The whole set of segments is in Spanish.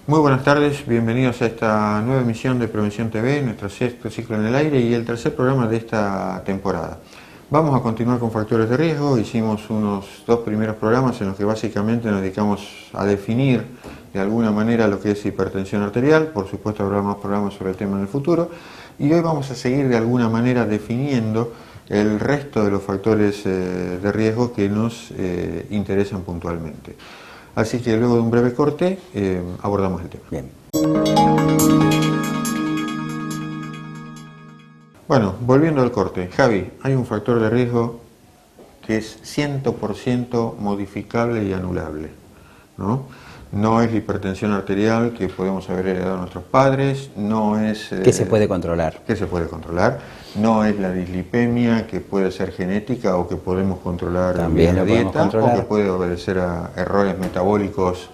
Muy buenas tardes, bienvenidos a esta nueva emisión de Prevención TV, nuestro sexto ciclo en el aire y el tercer programa de esta temporada. Vamos a continuar con factores de riesgo. Hicimos unos dos primeros programas en los que básicamente nos dedicamos a definir de alguna manera lo que es hipertensión arterial. Por supuesto habrá más programas sobre el tema en el futuro. Y hoy vamos a seguir de alguna manera definiendo el resto de los factores de riesgo que nos interesan puntualmente. Así que luego de un breve corte abordamos el tema. Bien. Bueno, volviendo al corte. Javi, hay un factor de riesgo que es 100% modificable y anulable, ¿no? No es la hipertensión arterial que podemos haber heredado a nuestros padres, no es... ¿Qué se puede controlar? Que se puede controlar, no es la dislipemia que puede ser genética o que podemos controlar También vía lo la podemos dieta, controlar. o que puede obedecer a errores metabólicos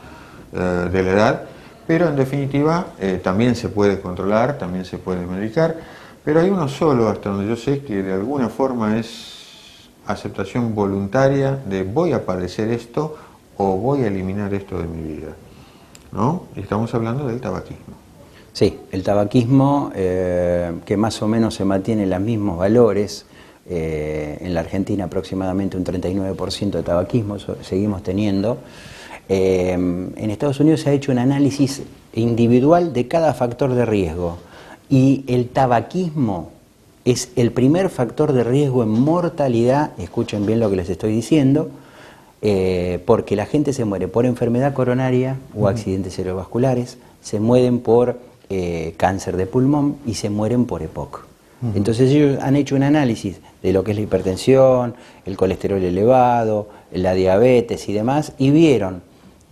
de la edad, pero en definitiva también se puede controlar, también se puede medicar, pero hay uno solo, hasta donde yo sé, que de alguna forma es aceptación voluntaria de voy a padecer esto o voy a eliminar esto de mi vida, ¿no? Estamos hablando del tabaquismo. Sí, el tabaquismo, que más o menos se mantiene en los mismos valores, en la Argentina aproximadamente un 39% de tabaquismo seguimos teniendo. En Estados Unidos se ha hecho un análisis individual de cada factor de riesgo y el tabaquismo es el primer factor de riesgo en mortalidad, escuchen bien lo que les estoy diciendo, porque la gente se muere por enfermedad coronaria o accidentes cerebrovasculares, se mueren por cáncer de pulmón y se mueren por EPOC. Entonces ellos han hecho un análisis de lo que es la hipertensión, el colesterol elevado, la diabetes y demás, y vieron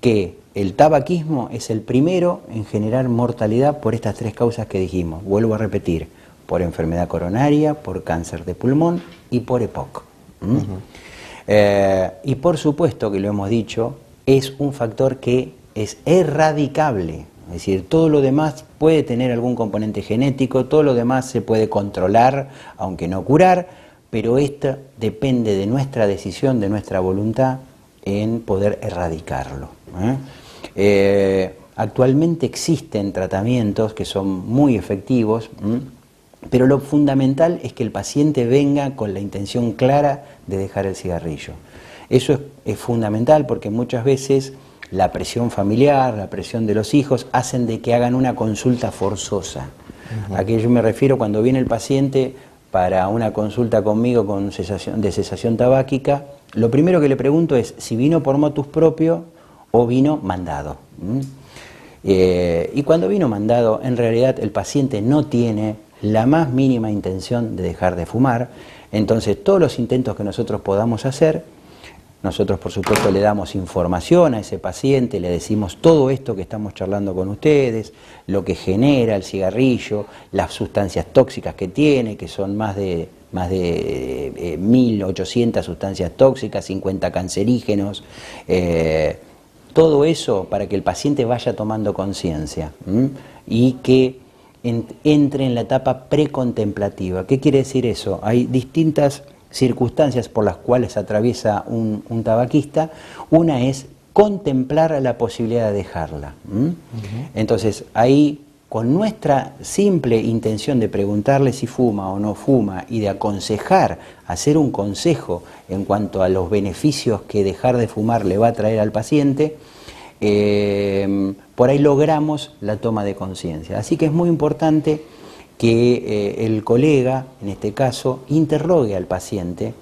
que el tabaquismo es el primero en generar mortalidad por estas tres causas que dijimos. Vuelvo a repetir, por enfermedad coronaria, por cáncer de pulmón y por EPOC. Y por supuesto que lo hemos dicho, es un factor que es erradicable. Es decir, todo lo demás puede tener algún componente genético, todo lo demás se puede controlar, aunque no curar, pero esto depende de nuestra decisión, de nuestra voluntad en poder erradicarlo. Actualmente existen tratamientos que son muy efectivos, pero lo fundamental es que el paciente venga con la intención clara de dejar el cigarrillo. Eso es fundamental porque muchas veces la presión familiar, la presión de los hijos, hacen de que hagan una consulta forzosa. ¿A qué yo me refiero? Cuando viene el paciente para una consulta conmigo con cesación tabáquica, lo primero que le pregunto es si vino por motus propio o vino mandado. Y cuando vino mandado, en realidad el paciente no tiene la más mínima intención de dejar de fumar, entonces todos los intentos que nosotros podamos hacer, nosotros por supuesto le damos información a ese paciente, le decimos todo esto que estamos charlando con ustedes, lo que genera el cigarrillo, las sustancias tóxicas que tiene, que son más de 1.800 sustancias tóxicas, 50 cancerígenos, todo eso para que el paciente vaya tomando conciencia y que entre en la etapa precontemplativa. ¿Qué quiere decir eso? Hay distintas circunstancias por las cuales atraviesa un tabaquista. Una es contemplar la posibilidad de dejarla. Entonces ahí, con nuestra simple intención de preguntarle si fuma o no fuma y de aconsejar, hacer un consejo en cuanto a los beneficios que dejar de fumar le va a traer al paciente, por ahí logramos la toma de conciencia. Así que es muy importante que el colega, en este caso, interrogue al paciente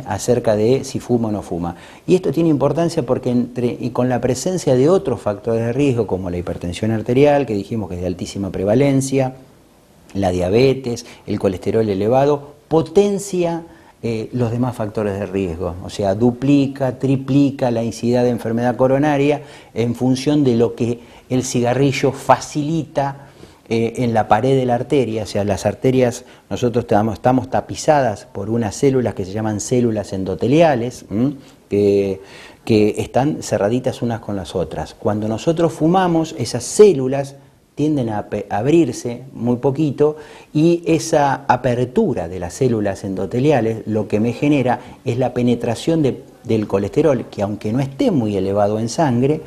acerca de si fuma o no fuma. Y esto tiene importancia porque y con la presencia de otros factores de riesgo, como la hipertensión arterial, que dijimos que es de altísima prevalencia, la diabetes, el colesterol elevado, potencia los demás factores de riesgo. O sea, duplica, triplica la incidencia de enfermedad coronaria en función de lo que el cigarrillo facilita en la pared de la arteria. O sea, las arterias, nosotros estamos tapizadas por unas células que se llaman células endoteliales, que están cerraditas unas con las otras. Cuando nosotros fumamos, esas células tienden a abrirse muy poquito y esa apertura de las células endoteliales lo que me genera es la penetración del colesterol, que aunque no esté muy elevado en sangre,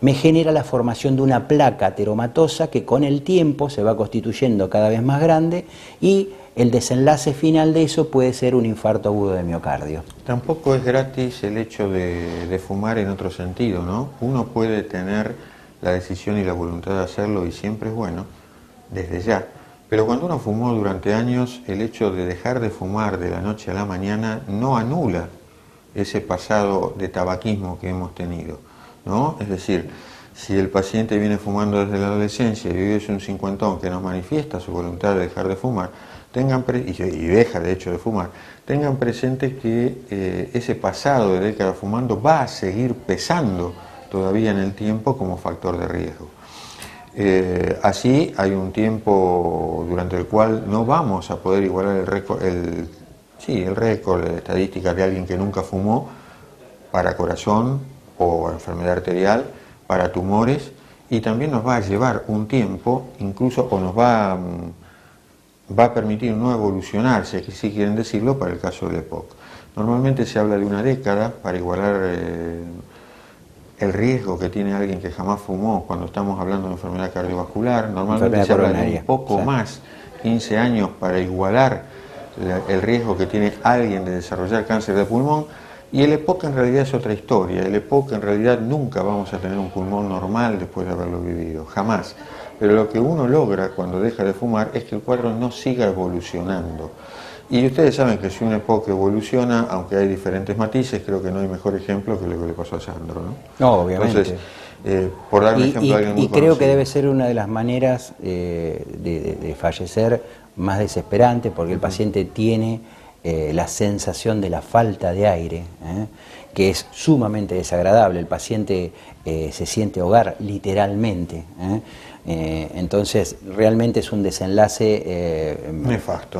me genera la formación de una placa ateromatosa que con el tiempo se va constituyendo cada vez más grande y el desenlace final de eso puede ser un infarto agudo de miocardio. Tampoco es gratis el hecho de fumar en otro sentido, ¿no? Uno puede tener la decisión y la voluntad de hacerlo y siempre es bueno, desde ya. Pero cuando uno fumó durante años, el hecho de dejar de fumar de la noche a la mañana no anula ese pasado de tabaquismo que hemos tenido, ¿no? Es decir, si el paciente viene fumando desde la adolescencia y hoy es un cincuentón que nos manifiesta su voluntad de dejar de fumar, y deja de hecho de fumar, tengan presente que ese pasado de década fumando va a seguir pesando todavía en el tiempo como factor de riesgo. Así hay un tiempo durante el cual no vamos a poder igualar el récord de estadísticas de alguien que nunca fumó para corazón o enfermedad arterial, para tumores, y también nos va a llevar un tiempo, incluso, o nos va a permitir no evolucionar, si así quieren decirlo, para el caso del EPOC. Normalmente se habla de una década para igualar el riesgo que tiene alguien que jamás fumó cuando estamos hablando de enfermedad cardiovascular. Normalmente se habla de un poco más, 15 años, para igualar el riesgo que tiene alguien de desarrollar cáncer de pulmón. Y el EPOC en realidad es otra historia. El EPOC en realidad nunca vamos a tener un pulmón normal después de haberlo vivido, jamás. Pero lo que uno logra cuando deja de fumar es que el cuadro no siga evolucionando. Y ustedes saben que si un EPOC evoluciona, aunque hay diferentes matices, creo que no hay mejor ejemplo que lo que le pasó a Sandro, ¿no? No, obviamente. Entonces, por dar un ejemplo de alguien muy y creo conocido, que debe ser una de las maneras de fallecer más desesperante, porque el paciente tiene la sensación de la falta de aire, que es sumamente desagradable. El paciente se siente ahogar literalmente. Entonces realmente es un desenlace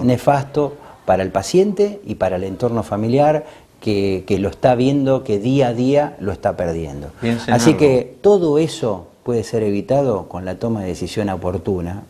nefasto para el paciente y para el entorno familiar que lo está viendo, que día a día lo está perdiendo. Así que todo eso puede ser evitado con la toma de decisión oportuna,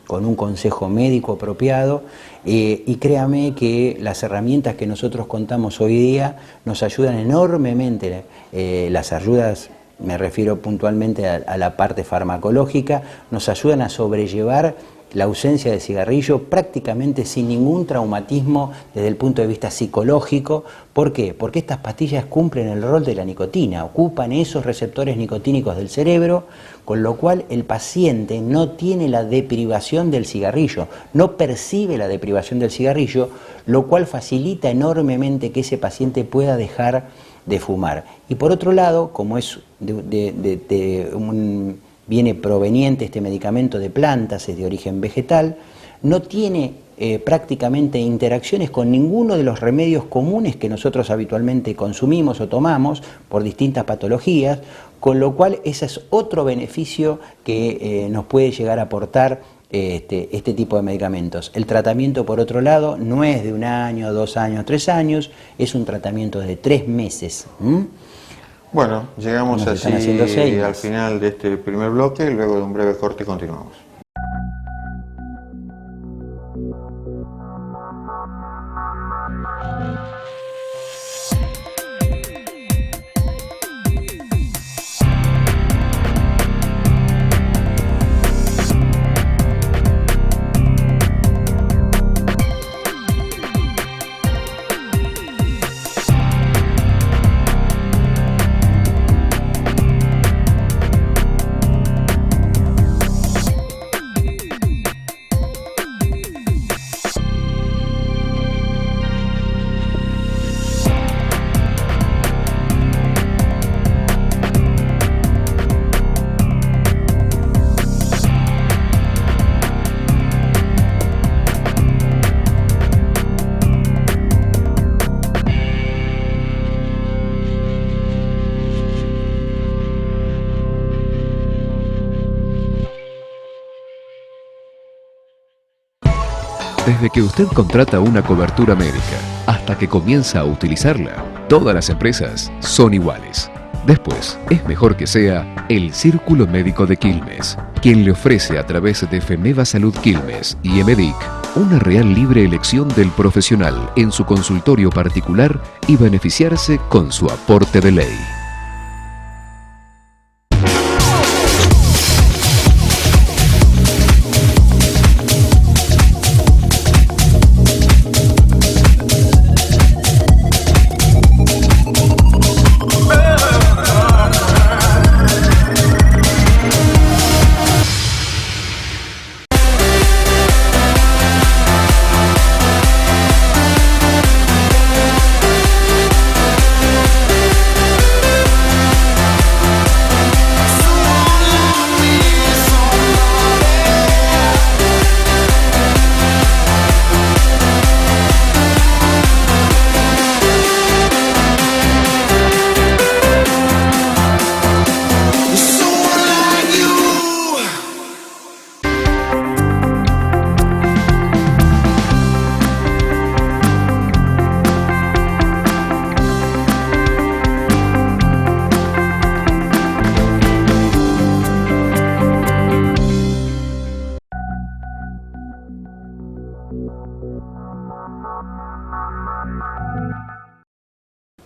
con un consejo médico apropiado, y créame que las herramientas que nosotros contamos hoy día nos ayudan enormemente. Las ayudas, me refiero puntualmente a la parte farmacológica, nos ayudan a sobrellevar la ausencia de cigarrillo prácticamente sin ningún traumatismo desde el punto de vista psicológico. ¿Por qué? Porque estas pastillas cumplen el rol de la nicotina, ocupan esos receptores nicotínicos del cerebro, con lo cual el paciente no tiene la deprivación del cigarrillo, no percibe la deprivación del cigarrillo, lo cual facilita enormemente que ese paciente pueda dejar de fumar. Y por otro lado, como es viene proveniente este medicamento de plantas, es de origen vegetal, no tiene prácticamente interacciones con ninguno de los remedios comunes que nosotros habitualmente consumimos o tomamos por distintas patologías, con lo cual ese es otro beneficio que nos puede llegar a aportar este tipo de medicamentos. El tratamiento, por otro lado, no es de 1 año, 2 años, 3 años, es un tratamiento de 3 meses. Bueno, llegamos así al final de este primer bloque y luego de un breve corte continuamos. Desde que usted contrata una cobertura médica hasta que comienza a utilizarla, todas las empresas son iguales. Después, es mejor que sea el Círculo Médico de Quilmes, quien le ofrece a través de FEMEVA Salud Quilmes y EMEDIC una real libre elección del profesional en su consultorio particular y beneficiarse con su aporte de ley.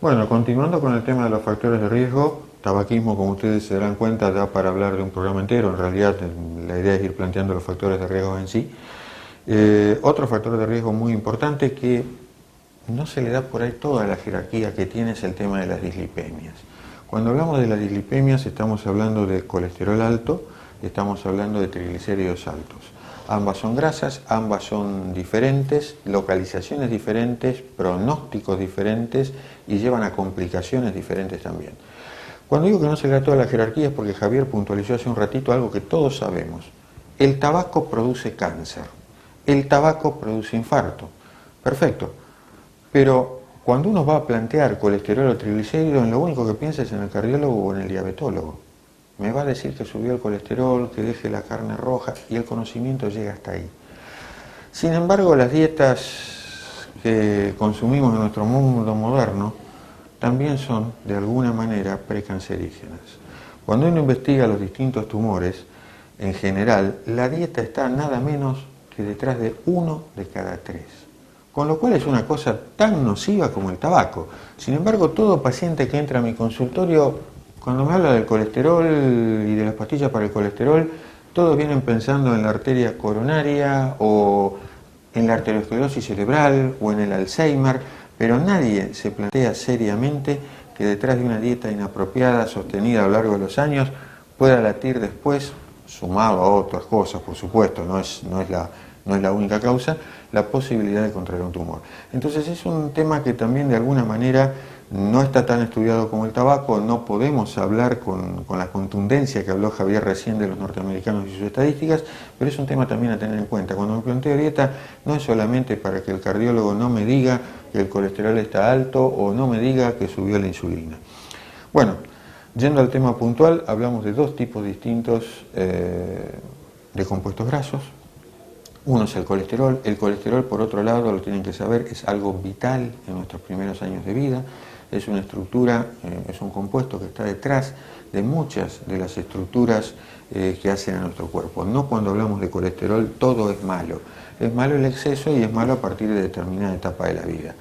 Bueno, continuando con el tema de los factores de riesgo, tabaquismo, como ustedes se darán cuenta, da para hablar de un programa entero. En realidad, la idea es ir planteando los factores de riesgo en sí. Otro factor de riesgo muy importante que no se le da por ahí toda la jerarquía que tiene es el tema de las dislipemias. Cuando hablamos de las dislipemias estamos hablando de colesterol alto, estamos hablando de triglicéridos altos. Ambas son grasas, ambas son diferentes, localizaciones diferentes, pronósticos diferentes y llevan a complicaciones diferentes también. Cuando digo que no se le da toda la jerarquía es porque Javier puntualizó hace un ratito algo que todos sabemos. El tabaco produce cáncer, el tabaco produce infarto. Perfecto, pero cuando uno va a plantear colesterol o triglicéridos, lo único que piensa es en el cardiólogo o en el diabetólogo. Me va a decir que subió el colesterol, que deje la carne roja, y el conocimiento llega hasta ahí. Sin embargo, las dietas que consumimos en nuestro mundo moderno también son, de alguna manera, precancerígenas. Cuando uno investiga los distintos tumores, en general, la dieta está nada menos que detrás de 1 de cada 3. Con lo cual es una cosa tan nociva como el tabaco. Sin embargo, todo paciente que entra a mi consultorio, cuando me habla del colesterol y de las pastillas para el colesterol, todos vienen pensando en la arteria coronaria o en la arteriosclerosis cerebral o en el Alzheimer, pero nadie se plantea seriamente que detrás de una dieta inapropiada sostenida a lo largo de los años pueda latir después, sumado a otras cosas, por supuesto, no es la única causa, la posibilidad de contraer un tumor. Entonces es un tema que también de alguna manera no está tan estudiado como el tabaco, no podemos hablar con la contundencia que habló Javier recién de los norteamericanos y sus estadísticas, pero es un tema también a tener en cuenta. Cuando me planteo dieta no es solamente para que el cardiólogo no me diga que el colesterol está alto o no me diga que subió la insulina. Bueno, yendo al tema puntual, hablamos de 2 tipos distintos de compuestos grasos. Uno es el colesterol. El colesterol, por otro lado, lo tienen que saber, es algo vital en nuestros primeros años de vida. Es una estructura, es un compuesto que está detrás de muchas de las estructuras que hacen a nuestro cuerpo. No cuando hablamos de colesterol todo es malo. Es malo el exceso y es malo a partir de determinada etapa de la vida.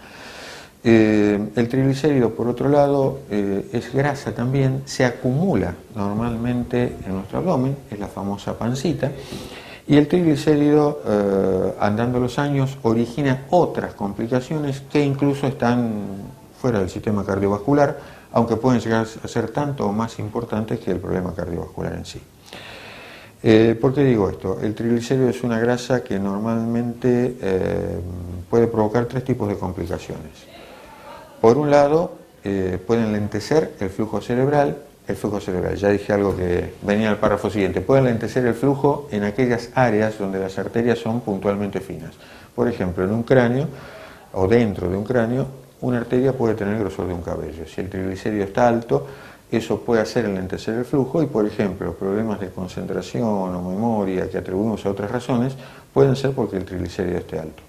El triglicérido, por otro lado, es grasa también, se acumula normalmente en nuestro abdomen, es la famosa pancita. Y el triglicérido, andando los años, origina otras complicaciones que incluso están fuera del sistema cardiovascular, aunque pueden llegar a ser tanto o más importantes que el problema cardiovascular en sí. ¿Por qué digo esto? El triglicérido es una grasa que normalmente puede provocar 3 tipos de complicaciones. Por un lado, pueden enlentecer el flujo cerebral. Ya dije algo que venía al párrafo siguiente. Pueden enlentecer el flujo en aquellas áreas donde las arterias son puntualmente finas. Por ejemplo, en un cráneo o dentro de un cráneo, una arteria puede tener el grosor de un cabello. Si el triglicérido está alto, eso puede hacer enlentecer el flujo y, por ejemplo, problemas de concentración o memoria que atribuimos a otras razones pueden ser porque el triglicérido esté alto.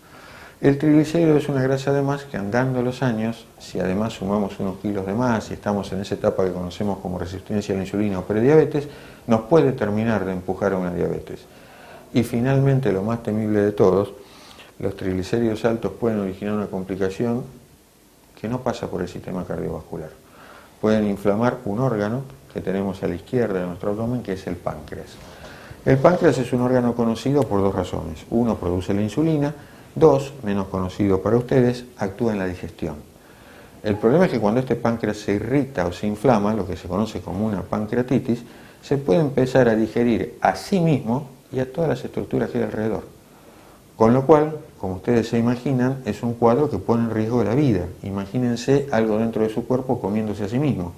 El triglicérido es una grasa además que andando los años, si además sumamos unos kilos de más y estamos en esa etapa que conocemos como resistencia a la insulina o prediabetes, nos puede terminar de empujar a una diabetes. Y finalmente, lo más temible de todos, los triglicéridos altos pueden originar una complicación que no pasa por el sistema cardiovascular. Pueden inflamar un órgano que tenemos a la izquierda de nuestro abdomen, que es el páncreas. El páncreas es un órgano conocido por 2 razones. 1, produce la insulina. 2, menos conocido para ustedes, actúa en la digestión. El problema es que cuando este páncreas se irrita o se inflama, lo que se conoce como una pancreatitis, se puede empezar a digerir a sí mismo y a todas las estructuras que hay alrededor. Con lo cual, como ustedes se imaginan, es un cuadro que pone en riesgo la vida. Imagínense algo dentro de su cuerpo comiéndose a sí mismo.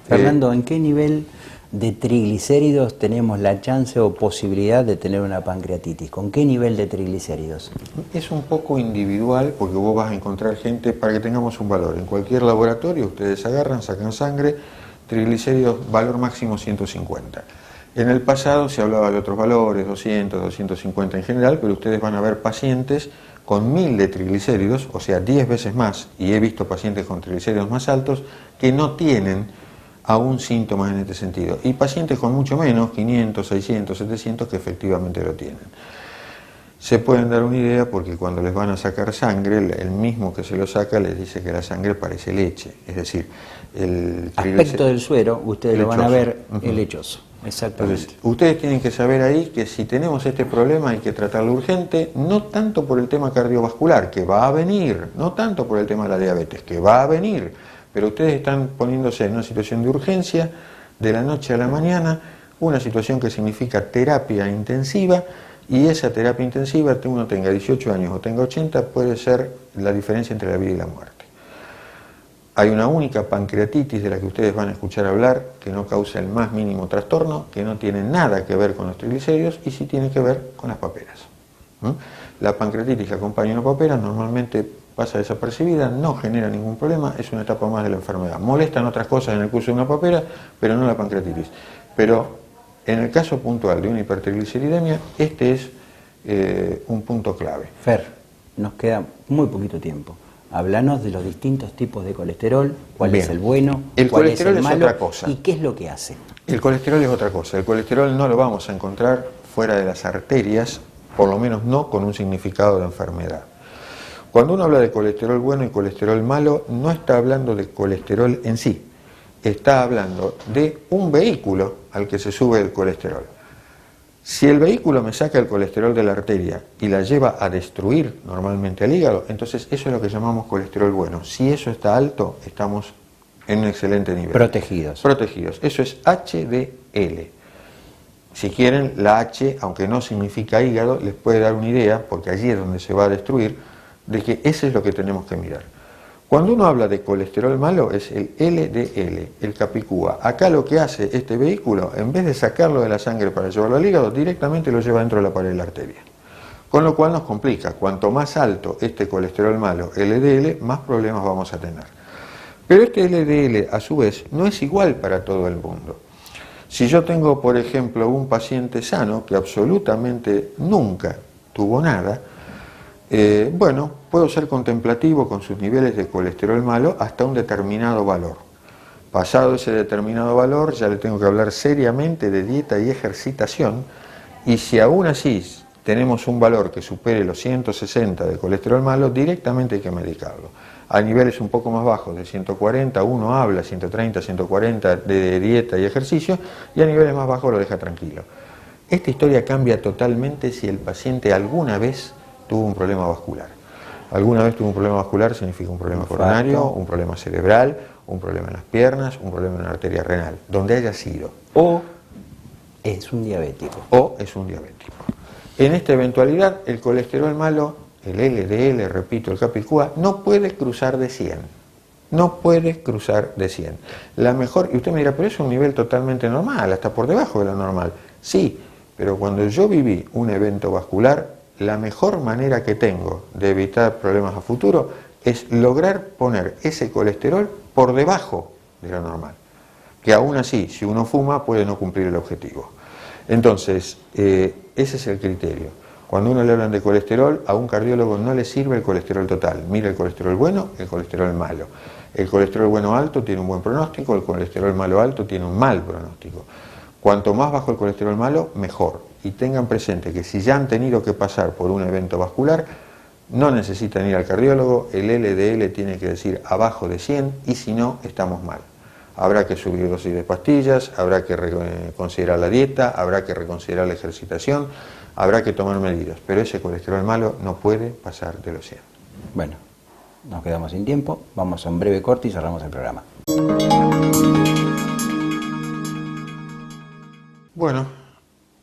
Fernando, ¿en qué nivel de triglicéridos tenemos la chance o posibilidad de tener una pancreatitis? ¿Con qué nivel de triglicéridos? Es un poco individual porque vos vas a encontrar gente, para que tengamos un valor, en cualquier laboratorio ustedes agarran, sacan sangre, triglicéridos, valor máximo 150. En el pasado se hablaba de otros valores, 200, 250 en general, pero ustedes van a ver pacientes con 1000 de triglicéridos, o sea 10 veces más, y he visto pacientes con triglicéridos más altos que no tienen aún síntomas en este sentido, y pacientes con mucho menos, 500, 600, 700, que efectivamente lo tienen. se pueden dar una idea porque cuando les van a sacar sangre, el mismo que se lo saca les dice que la sangre parece leche, es decir, el aspecto del suero, ustedes lo van a ver, el lechoso. Exactamente. Entonces, ustedes tienen que saber ahí que si tenemos este problema hay que tratarlo urgente, no tanto por el tema cardiovascular, que va a venir, no tanto por el tema de la diabetes, que va a venir, pero ustedes están poniéndose en una situación de urgencia de la noche a la mañana, una situación que significa terapia intensiva, y esa terapia intensiva, uno tenga 18 años o tenga 80, puede ser la diferencia entre la vida y la muerte. Hay una única pancreatitis de la que ustedes van a escuchar hablar, que no causa el más mínimo trastorno, que no tiene nada que ver con los triglicéridos y sí tiene que ver con las paperas. La pancreatitis que acompaña una papera normalmente pasa desapercibida, no genera ningún problema, es una etapa más de la enfermedad. Molestan otras cosas en el curso de una papera, pero no la pancreatitis. Pero en el caso puntual de una hipertrigliceridemia, este es un punto clave. Fer, nos queda muy poquito tiempo. Háblanos de los distintos tipos de colesterol, cuál es el bueno, cuál es el malo, otra cosa. Y qué es lo que hace. El colesterol es otra cosa. El colesterol no lo vamos a encontrar fuera de las arterias, por lo menos no con un significado de enfermedad. Cuando uno habla de colesterol bueno y colesterol malo, no está hablando de colesterol en sí, está hablando de un vehículo al que se sube el colesterol. Si el vehículo me saca el colesterol de la arteria y la lleva a destruir normalmente al hígado, entonces eso es lo que llamamos colesterol bueno. Si eso está alto, estamos en un excelente nivel. Protegidos. Protegidos. Eso es HDL. Si quieren, la H, aunque no significa hígado, les puede dar una idea, porque allí es donde se va a destruir, de que ese es lo que tenemos que mirar. Cuando uno habla de colesterol malo es el LDL, el Capicúa. Acá lo que hace este vehículo, en vez de sacarlo de la sangre para llevarlo al hígado, directamente lo lleva dentro de la pared de la arteria. Con lo cual nos complica. Cuanto más alto este colesterol malo, LDL, más problemas vamos a tener. Pero este LDL, a su vez, no es igual para todo el mundo. Si yo tengo, por ejemplo, un paciente sano que absolutamente nunca tuvo nada, bueno, puedo ser contemplativo con sus niveles de colesterol malo hasta un determinado valor. Pasado ese determinado valor, ya le tengo que hablar seriamente de dieta y ejercitación, y si aún así tenemos un valor que supere los 160 de colesterol malo, directamente hay que medicarlo. A niveles un poco más bajos, de 140, uno habla 130, 140 de dieta y ejercicio, y a niveles más bajos lo deja tranquilo. Esta historia cambia totalmente si el paciente alguna vez tuvo un problema vascular. Alguna vez tuvo un problema vascular, significa un problema coronario, un problema cerebral, un problema en las piernas, un problema en la arteria renal, donde haya sido. O es un diabético. O es un diabético. En esta eventualidad, el colesterol malo, el LDL, repito, el Capicúa, no puede cruzar de 100. No puede cruzar de 100. La mejor, y usted me dirá, pero es un nivel totalmente normal, hasta por debajo de lo normal. Sí, pero cuando yo viví un evento vascular, la mejor manera que tengo de evitar problemas a futuro es lograr poner ese colesterol por debajo de lo normal, que aún así, si uno fuma, puede no cumplir el objetivo. Entonces, ese es el criterio. Cuando uno le hablan de colesterol, a un cardiólogo no le sirve el colesterol total. Mira el colesterol bueno, el colesterol malo. El colesterol bueno alto tiene un buen pronóstico, el colesterol malo alto tiene un mal pronóstico. Cuanto más bajo el colesterol malo, mejor. Y tengan presente que si ya han tenido que pasar por un evento vascular, no necesitan ir al cardiólogo, el LDL tiene que decir abajo de 100 y si no, estamos mal. Habrá que subir dosis de pastillas, habrá que reconsiderar la dieta, habrá que reconsiderar la ejercitación, habrá que tomar medidas, pero ese colesterol malo no puede pasar de los 100. Bueno, nos quedamos sin tiempo, vamos a un breve corte y cerramos el programa. Bueno,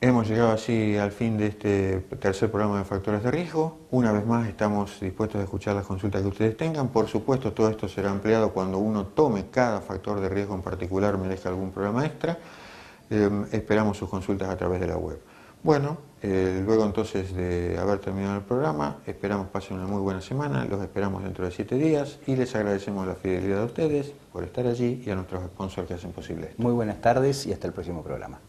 hemos llegado así al fin de este tercer programa de Factores de Riesgo. Una vez más estamos dispuestos a escuchar las consultas que ustedes tengan. Por supuesto, todo esto será ampliado cuando uno tome cada factor de riesgo en particular, merezca algún programa extra. Esperamos sus consultas a través de la web. Bueno, luego entonces de haber terminado el programa, esperamos pasen una muy buena semana, los esperamos dentro de 7 días y les agradecemos la fidelidad de ustedes por estar allí y a nuestros sponsors que hacen posible esto. Muy buenas tardes y hasta el próximo programa.